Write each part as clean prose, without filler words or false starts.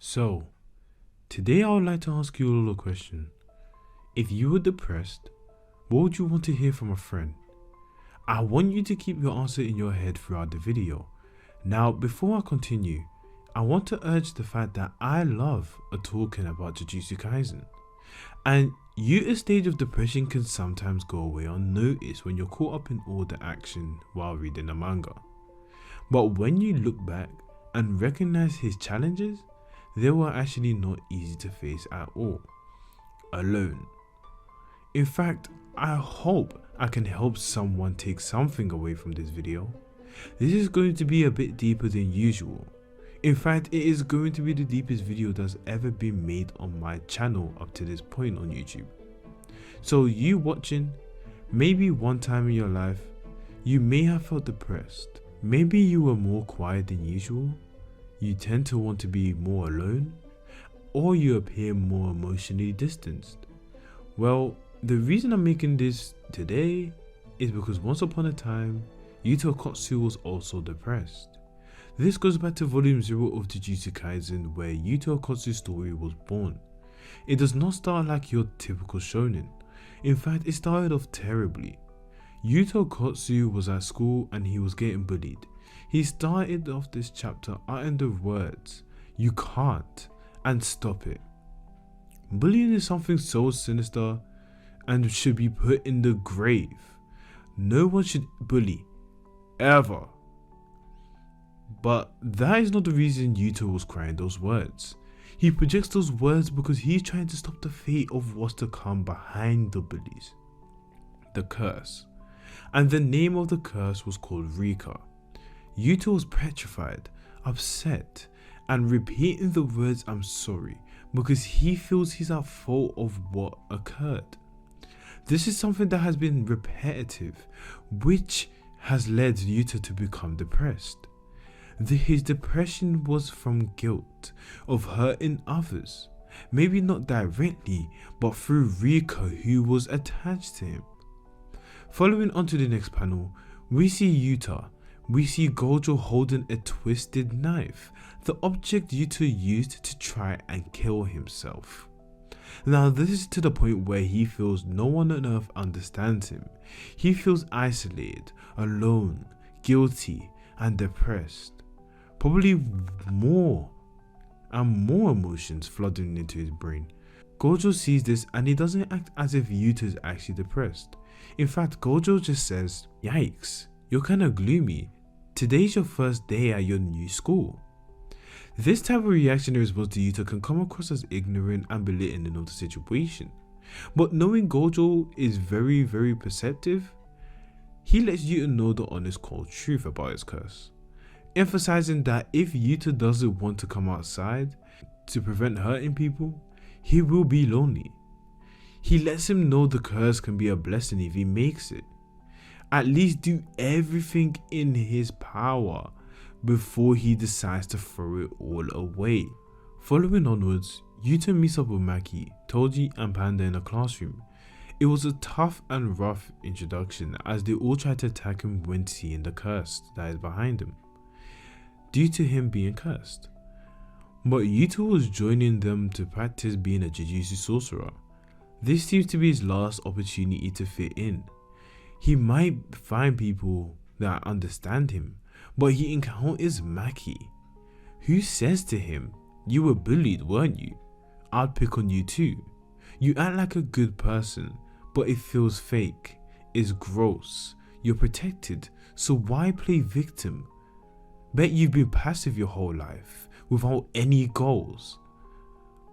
So, today I would like to ask you all a question. If you were depressed, what would you want to hear from a friend? I want you to keep your answer in your head throughout the video. Now, before I continue, I want to urge the fact that I love talking about Jujutsu Kaisen. And Yuta's stage of depression can sometimes go away unnoticed when you're caught up in all the action while reading the manga. But when you look back and recognize his challenges, they were actually not easy to face at all, alone. In fact, I hope I can help someone take something away from this video. This is going to be a bit deeper than usual. In fact, it is going to be the deepest video that's ever been made on my channel up to this point on YouTube. So you watching, maybe one time in your life, you may have felt depressed. Maybe you were more quiet than usual. You tend to want to be more alone, or you appear more emotionally distanced. Well, the reason I'm making this today is because once upon a time, Yuta Okkotsu was also depressed. This goes back to volume 0 of Jujutsu Kaisen, where Yuta Okkotsu's story was born. It does not start like your typical shonen. In fact, it started off terribly. Yuta Okkotsu was at school and he was getting bullied. He started off this chapter uttering the words, "You can't," and "stop it." Bullying is something so sinister and should be put in the grave. No one should bully, ever. But that is not the reason Yuta was crying those words. He projects those words because he's trying to stop the fate of what's to come behind the bullies. The curse. And the name of the curse was called Rika. Yuta was petrified, upset, and repeating the words "I'm sorry" because he feels he's at fault of what occurred. This is something that has been repetitive, which has led Yuta to become depressed. His depression was from guilt of hurting others, maybe not directly, but through Rika, who was attached to him. Following on to the next panel, we see Yuta. We see Gojo holding a twisted knife, the object Yuta used to try and kill himself. Now this is to the point where he feels no one on earth understands him. He feels isolated, alone, guilty, and depressed. Probably more and more emotions flooding into his brain. Gojo sees this and he doesn't act as if Yuta is actually depressed. In fact, Gojo just says, "Yikes, you're kinda gloomy. Today's your first day at your new school." This type of reaction in response to Yuta can come across as ignorant and belittling of the situation. But knowing Gojo is very perceptive, he lets Yuta know the honest cold truth about his curse, emphasizing that if Yuta doesn't want to come outside to prevent hurting people, he will be lonely. He lets him know the curse can be a blessing if he makes it. At least do everything in his power before he decides to throw it all away. Following onwards, Yuta meets up with Maki, Toji, and Panda in a classroom. It was a tough and rough introduction as they all try to attack him when seeing the curse that is behind him, due to him being cursed. But Yuta was joining them to practice being a Jujutsu sorcerer. This seems to be his last opportunity to fit in. He might find people that understand him, but he encounters Maki, who says to him, "You were bullied, weren't you? I'd pick on you too. You act like a good person, but it feels fake. It's gross. You're protected, so why play victim? Bet you've been passive your whole life, without any goals."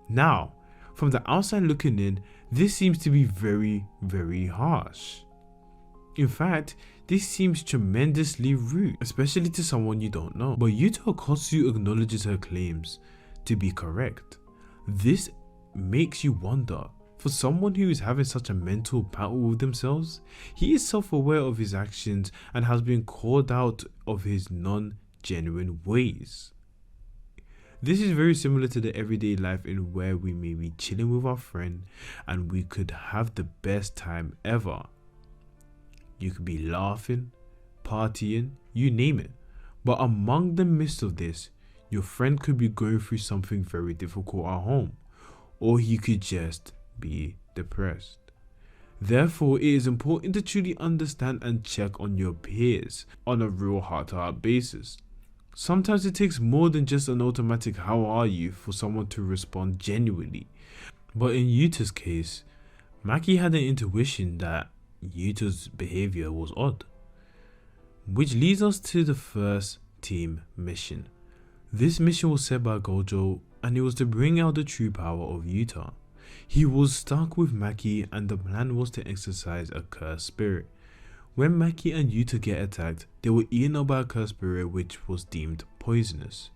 Now, from the outside looking in, this seems to be very harsh. In fact, this seems tremendously rude, especially to someone you don't know. But Yuta Okkotsu acknowledges her claims to be correct. This makes you wonder, for someone who is having such a mental battle with themselves, he is self-aware of his actions and has been called out of his non-genuine ways. This is very similar to the everyday life in where we may be chilling with our friend and we could have the best time ever. You could be laughing, partying, you name it. But among the midst of this, Your friend could be going through something very difficult at home, or he could just be depressed. Therefore, it is important to truly understand and check on your peers on a real heart-to-heart basis. Sometimes it takes more than just an automatic "how are you" for someone to respond genuinely. But in Yuta's case, Maki had an intuition that Yuta's behavior was odd. Which leads us to the first team mission. This mission was set by Gojo, and it was to bring out the true power of Yuta. He was stuck with Maki, and the plan was to exercise a cursed spirit. When Maki and Yuta get attacked, they were eaten up by a cursed spirit which was deemed poisonous.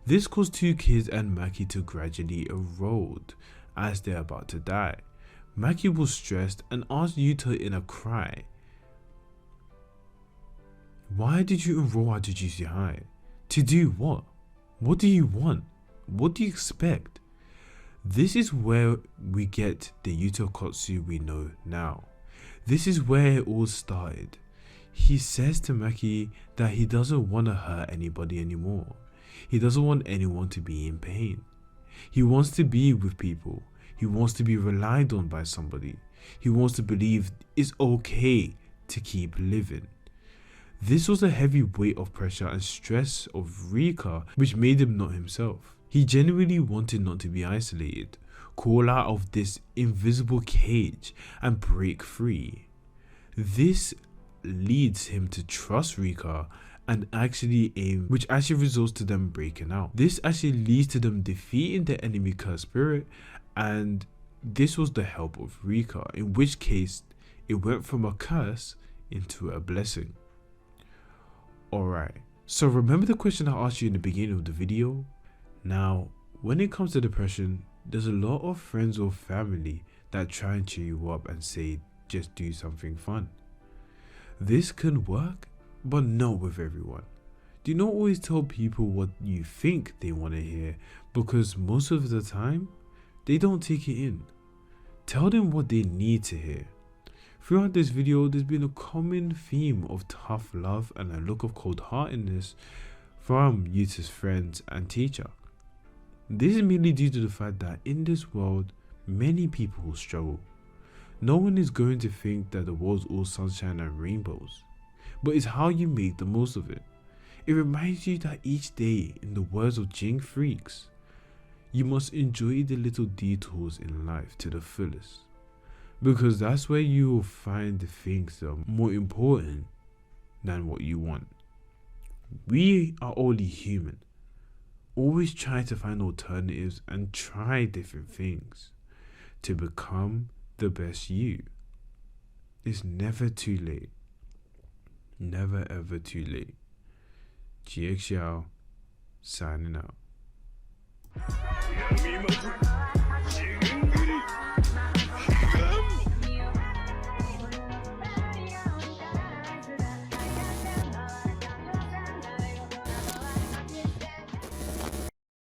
This caused two kids and Maki to gradually erode as they are about to die. Maki was stressed and asked Yuta in a cry, "Why did you enroll at Jujutsu High? To do what? What do you want? What do you expect?" This is where we get the Yuta Okkotsu we know now. This is where it all started. He says to Maki that he doesn't want to hurt anybody anymore. He doesn't want anyone to be in pain. He wants to be with people. He wants to be relied on by somebody. He wants to believe it's okay to keep living. This was a heavy weight of pressure and stress of Rika, which made him not himself. He genuinely wanted not to be isolated, crawl out of this invisible cage and break free. This leads him to trust Rika and actually aim, which actually results to them breaking out. This actually leads to them defeating the enemy cursed spirit, and this was the help of Rika, in which case it went from a curse into a blessing. Alright, so remember the question I asked you in the beginning of the video? Now, when it comes to depression, there's a lot of friends or family that try and cheer you up and say just do something fun. This can work, but not with everyone. Do not always tell people what you think they want to hear, because most of the time, they don't take it in. Tell them what they need to hear. Throughout this video, there's been a common theme of tough love and a look of cold-heartedness from Yuta's friends and teacher. This is mainly due to the fact that in this world, many people will struggle. No one is going to think that the world's all sunshine and rainbows, but it's how you make the most of it. It reminds you that each day, in the words of Jing Freaks, you must enjoy the little detours in life to the fullest, because that's where you will find the things that are more important than what you want. We are only human, always trying to find alternatives and try different things to become the best you. It's never too late. Never ever too late. GX Xiao signing out.